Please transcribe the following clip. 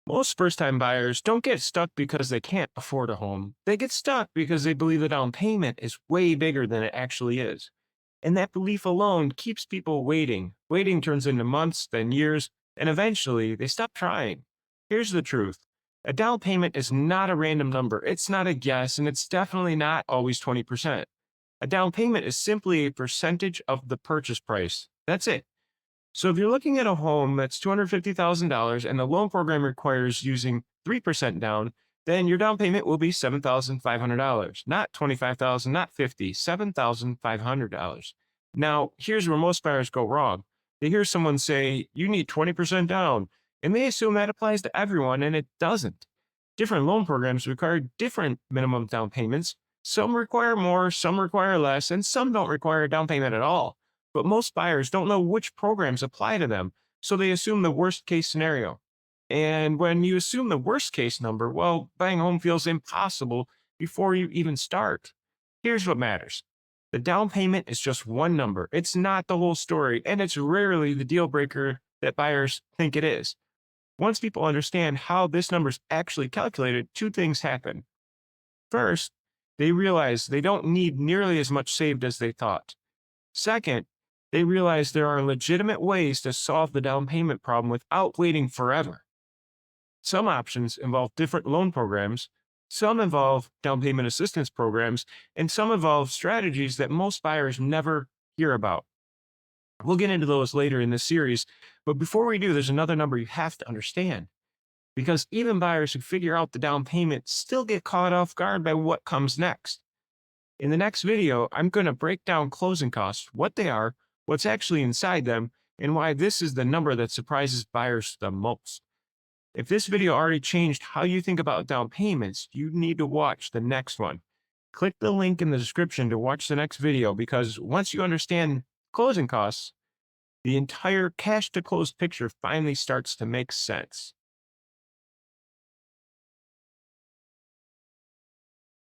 Most first-time buyers don't get stuck because they can't afford a home. They get stuck because they believe the down payment is way bigger than it actually is. And that belief alone keeps people waiting. Waiting turns into months, then years, and eventually they stop trying. Here's the truth. A down payment is not a random number. It's not a guess, and it's definitely not always 20%. A down payment is simply a percentage of the purchase price. That's it. So if you're looking at a home that's $250,000 and the loan program requires using 3% down, then your down payment will be $7,500, not $25,000, not 50, $7,500. Now, here's where most buyers go wrong. They hear someone say, you need 20% down, and they assume that applies to everyone, and it doesn't. Different loan programs require different minimum down payments. Some require more, some require less, and some don't require a down payment at all. But most buyers don't know which programs apply to them, so they assume the worst case scenario. And when you assume the worst case number, well, buying a home feels impossible before you even start. Here's what matters. The down payment is just one number. It's not the whole story, and it's rarely the deal breaker that buyers think it is. Once people understand how this number is actually calculated, two things happen. First, they realize they don't need nearly as much saved as they thought. Second, they realize there are legitimate ways to solve the down payment problem without waiting forever. Some options involve different loan programs, some involve down payment assistance programs, and some involve strategies that most buyers never hear about. We'll get into those later in this series, but before we do, there's another number you have to understand. Because even buyers who figure out the down payment still get caught off guard by what comes next. In the next video, I'm going to break down closing costs, what they are, what's actually inside them, and why this is the number that surprises buyers the most. If this video already changed how you think about down payments, you need to watch the next one. Click the link in the description to watch the next video because once you understand closing costs, the entire cash to close picture finally starts to make sense.